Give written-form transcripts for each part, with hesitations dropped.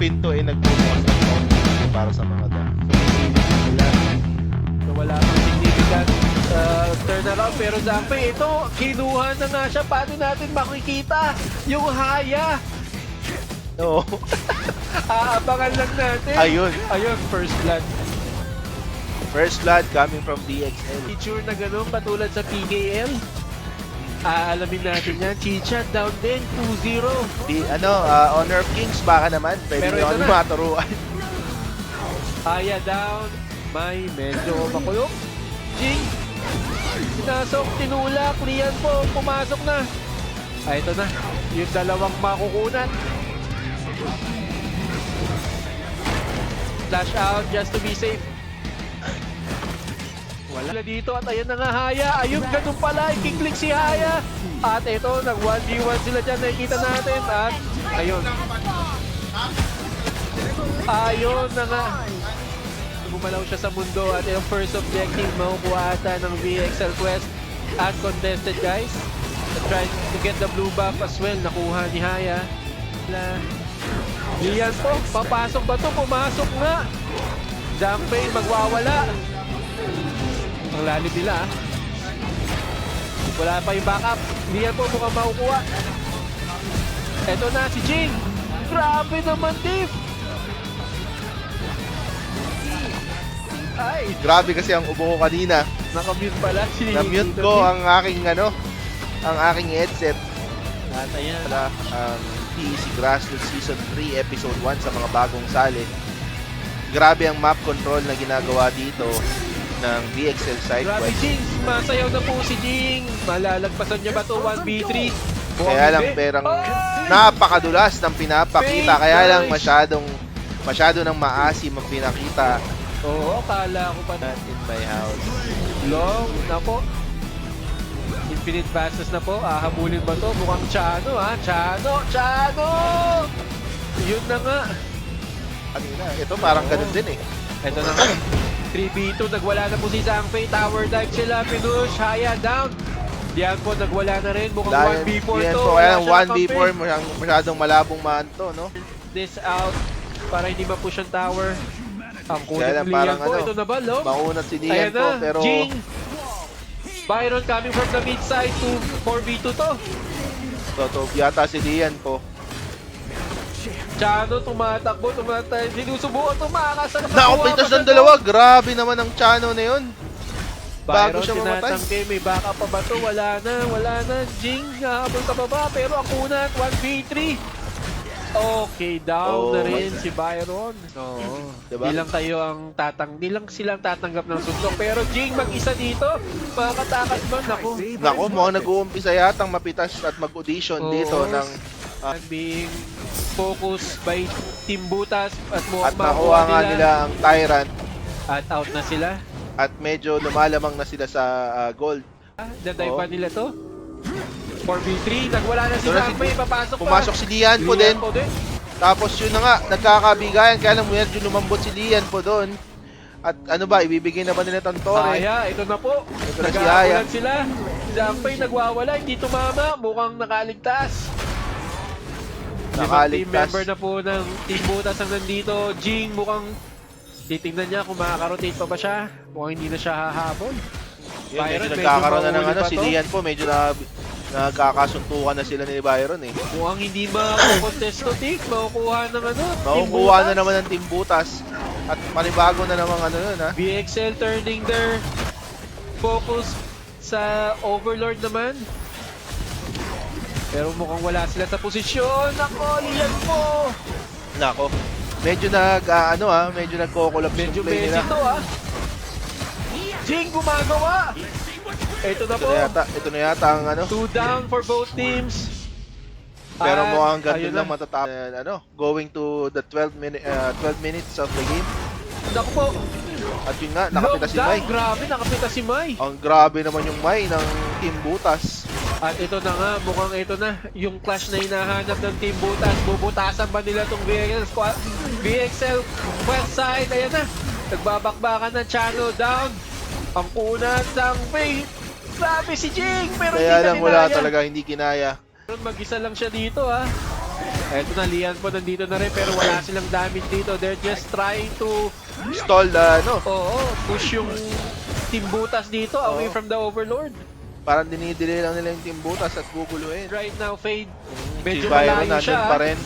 pinto ay nagbubukas ng konti para sa mga dam. So, wala kang significant turnaround. Pero Zampay, ito, kinuha na nga siya. Paano natin makikita yung haya? Oo. Aabangan lang natin. Ayun. Ayun, first blood. First blood coming from DXL. Feature na gano'n, katulad sa PKL. Aalamin natin yan. Chichat down din, 2-0. Honor of Kings baka naman. Pwede Pero nyo ito ano na. maturuan. Haya down. May medyo makulong. Jing. Pinasok, tinulak. Lian po, pumasok na. Ito na. Yung dalawang makukunan. Flash out just to be safe. Wala dito at ayan na nga Haya. Ayun, ganun pala. Kiklik si Haya. At ito, nag 1v1 sila dyan. Nakikita natin. At ayun. Ayun na nga. Gumalaw siya sa mundo. At yung first objective, makukuha ata ng VXL Quest. At contested, guys. Trying to get the blue buff as well. Nakuha ni Haya. Lian po. Papasok ba to? Pumasok nga. Zampay magwawala. Ang lalim nila. Wala pa yung backup. Lian po mukhang makukuha. Eto na si Jing. Grabe naman, Tiff. Ay, Grabe kasi ang ubo ko kanina. nakamute pala si Na-mute ko ang aking headset. At ayan. Para PEC Grassroots Season 3 Episode 1 sa mga bagong sali. Grabe ang map control na ginagawa dito ng VXL side Grabe, quest. Jing. Masayaw na po si Jing. Malalagpasan niya ba to 1v3? Kaya lang perang napakadulas ng pinapakita. Kaya lang masyado ng maasim ang pinakita. Oo, kala ko pa Not in my house. long na po. Infinite passes na po. Habulin ba to? Mukhang Chano ha. Chano! Yun na nga. Kanina, ito parang ganun din eh. Ito na nga. 3v2. Nagwala na po si Zhangfei. Tower dive sila. Pinush. Haya down. Diyan po nagwala na rin. Mukhang 1v4 yan to. po, kaya lang Wala siya 1v4 masyadong malabong maanto, no? This out. Para hindi mapush ang tower. Ang kulit Kaya lang ng parang Lian po. ano, Ito na ba, Lo? Maunat si Ayan Lian po, na. pero Jing. Byron coming from the mid side to 4v2 to. totoo yata si Lian po. Chano tumatakbo, sinusubukan tumakas. Nakapitas ng dalawa, grabe naman ang Chano na yun. Bago Byron siya mamatay. tinatangke, may backup pa ba to? Wala na. Jing, habol ka pa ba? Pero ang kunat, 1v3. Okay, down na rin si Byron. Oo. Diba? Di lang silang tatanggap ng suntok. Pero Jing, mag-isa dito. Makakatakas ba? Naku. Naku, mukhang nag-uumpisa yatang mapitas at mag-audition dito ng being focused by Team Butas at at nakuha nga nila ang Tyrant at out na sila. at medyo lumalamang na sila sa gold. Dadive pa nila to. 4v3, nagwala na si Doon na Zhangfei, papasok pa. Pumasok si Lian po din. Tapos yun na nga, nagkakabigayan. Kaya lang medyo lumambot si Lian po doon. At ano ba, ibibigay na ba nila Tantore? Haya, ito na po. Ito na si Haya. Nagkakagulan sila. Si Zhangfei nagwawala, hindi tumama. Mukhang nakaligtas. Limang team Nakaligtas. member na po ng Team Butas ang nandito. Jing mukhang titingnan niya kung makaka-rotate pa ba siya. Mukhang hindi na siya hahabol. Yun, Byron, medyo medyo nagkakaroon na ng mahuli ano, pa si to. Lian po, medyo nagkakasuntukan na sila ni Byron eh. Mukhang hindi makakontest to, Tik. Makukuha ng ano, Team Makukuha na Butas. naman ng Team Butas. At panibago na naman ano yun ha. VXL turning their focus sa Overlord naman. Pero mukhang wala sila sa posisyon. Nako, Lian po! Nako. Medyo medyo nagko-collapse Medyo yung play busy nila. to Jing gumagawa! Ito na po. Ito na yata ang ano. 2 down for both teams. Pero At mukhang ganito ayun lang na. matatapos. Going to the 12 minutes of the game. Naku po. At yun nga, nakapita si Lockdown. Mai. Grabe, nakapita si Mai. Ang grabe naman yung Mai ng Team Butas. At ito na nga, mukhang ito na. Yung clash na hinahanap ng Team Butas. Bubutasan ba nila itong VXL squad? VXL west side. Ayan na. Nagbabakbakan ng Chano down. Ang unat ng Faye. Grabe si Jing. Pero Kaya hindi lang na wala kinaya. talaga, hindi kinaya. Mag-isa lang siya dito Eto na, Lian po nandito na rin pero wala silang damage dito. They're just trying to Stall, push yung Team Butas dito away from the Overlord. parang dinidelay lang nila yung Team Butas at guguluhin. Right now, Fade, Si medyo Byron malayo nandun siya. pa rin.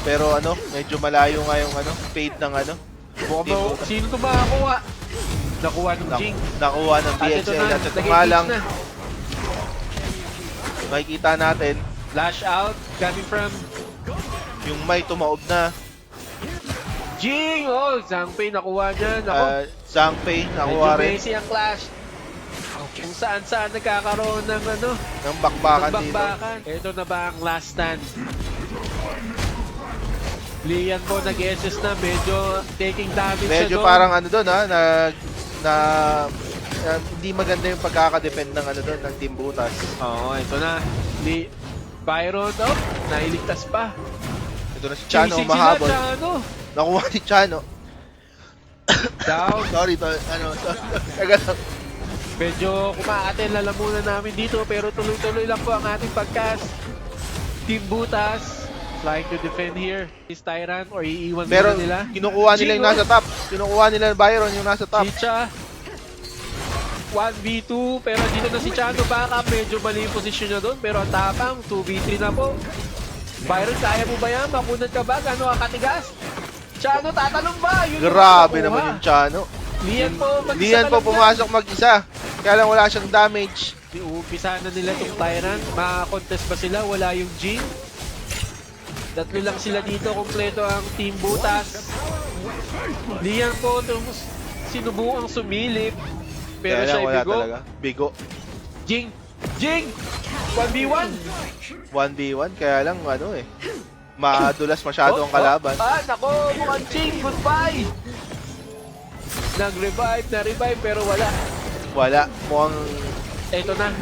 Pero medyo malayo nga yung fade ng Mukhang Team ba, Butas. sino ito makakuha? Nakuha ng Jing. Nakuha ng At ito BXL na, at ito nag-engage nga lang, na. makikita natin Lash out, coming from yung Mai tumaob na. Jing! Oh, Zhangpei nakuha niya. Naku, Zhangpei medyo nakuha rin messy ang clash. Kung saan-saan nagkakaroon ng ng bakbakan dito. bakbakan. Ito na ba ang last stand? Lian po nag-SS na, medyo taking damage siya Medyo doon. parang doon hindi maganda yung pagkakadepend ng doon ng Team Butas. Oo, ito na. Byron, nailigtas pa. Ito na si Chano Chasing umahabol. sila, Chano. Nakuha ni Chano. Down. Sorry. Taga lang. Medyo kumaaten lalamunan namin dito pero tuloy-tuloy lang po ang ating podcast. Team Butas trying to defend here. Is Tyrant or iiwan Pero muna nila? kinukuha nila yung Jingo. nasa top. Kinukuha nila yung Byron yung nasa top. Chicha 1v2 pero dito na si Chano backup. Medyo mali yung posisyon niya doon pero ang tapang 2v3 na po. Byron, kaya mo ba yan? Makunat ka ba? Gano'n ka katigas? Chano, tatalong ba? Yun Grabe yung naman nakuha. yung Chano. Lian po, mag-isa Lian ka po lang pumasok mag-isa. Kaya lang wala siyang damage. Umpisa na nila itong Tyrant. Maka-contest ba sila? Wala yung Jing. Tatlo lang sila dito. Kompleto ang Team Butas. Lian po sinubukang sumilip. Pero Kaya siya lang wala bigo. talaga. Bigo. Jing! Jing! 1v1! 1v1. Kaya lang madulas masyado ang kalaban. Nako! Mukhang Jing! Goodbye! Nag-revive, na-revive pero wala. Wala. Mukhang Eto na.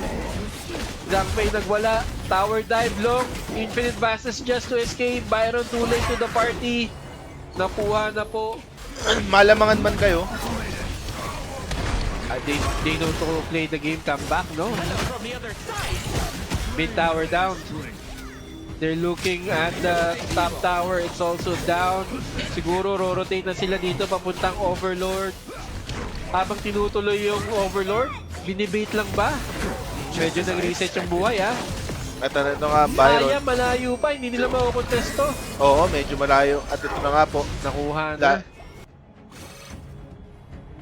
Zhangpei nagwala. Tower dive long. Infinite Bastards just to escape. Byron too late to the party. Nakuha na po. malamangan man kayo. They know to play the game. Come back, no? Mid tower down. They're looking at the top tower. It's also down. Siguro rotate na sila dito papuntang Overlord. Habang tinutuloy yung Overlord, binibait lang ba? Medyo nag-reset yung buhay, ha? Ito nga Byron. Malayo pa. Hindi nila makukontesto. Oo, medyo malayo. At ito na nga po. Nakuha na.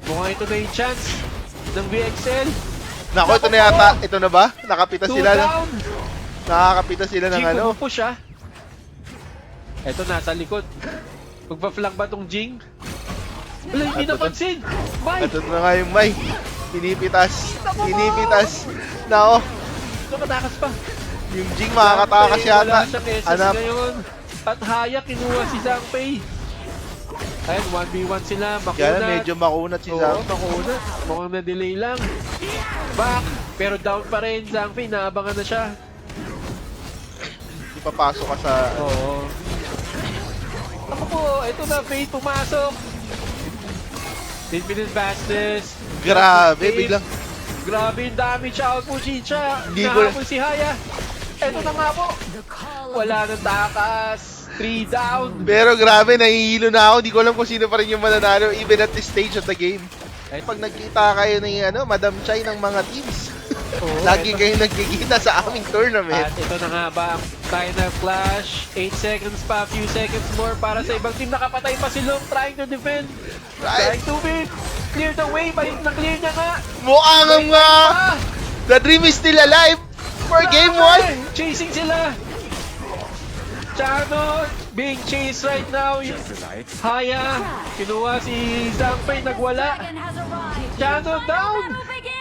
Mukhang ito na yung chance ng VXL. Nako, ito na yata. Ito na ba? Nakapita Two sila. down. Nakakapita sila ng Jing pumupush, ha? Ito nasa likod. Magpa-flank ba tong Jing? Wala, hindi Ito napansin. Bye! Ito na nga yung Mai. Pinipitas. Pinipitas. Nako. Ito katakas pa. Yung Jing makakatakas yata. Wala siyang SS Anak. ngayon. At Haya kinuha si Zhangpei. Ayun, 1v1 sila. Kaya Makunat. medyo makunat si Oo, Zhang. makunat. Mukhang na-delay lang. Back. Pero down pa rin. Zhangpei, naabangan na siya. Ipapasok ka sa... Oo. Ako po, ito na, Fate pumasok. Infinite Bastards. Grabe, biglang... Grabe yung damage out po, Chicha. Hindi ko- Nahabol si Haya. Ito na nga po. Wala nang takas. 3 down. Pero grabe, nahihilo na ako. Di ko alam kung sino pa rin yung mananalo even at this stage of the game. Pag nagkita kayo ng Madam Chai ng mga teams, Oo, lagi eto. kayo nagkikita sa aming tournament. At ito na nga ba ang final flash. 8 seconds pa, few seconds more para sa ibang team. Nakapatay pa si Long trying to defend. Right. Trying to win. Clear the way. Na-clear niya nga. Mukhang nga! Ah! The dream is still alive for game 1! Chasing sila. Chano being chased right now. Haya. Kinuha si Zhangpei. Nagwala. Chano down.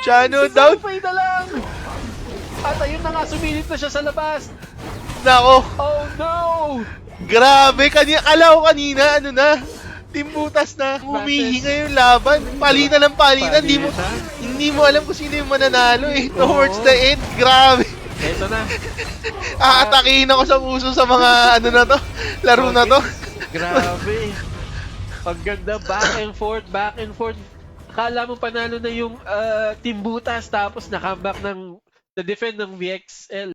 Chano Si down! Zhangpei na lang. At ayun na nga. Sumilip na siya sa labas. Nako! Oh no. Grabe! Akala ko kanina, Team Butas na. Humihinga yung laban. Palitan ng palitan. Hindi mo alam kung sino yung mananalo eh. Towards the end. Grabe! Ito na. Aatakihin ako sa puso sa mga laro na to. Grabe. Ang ganda, back and forth, back and forth. Akala mo panalo na yung Team Butas tapos na-comeback ng the defend ng VXL.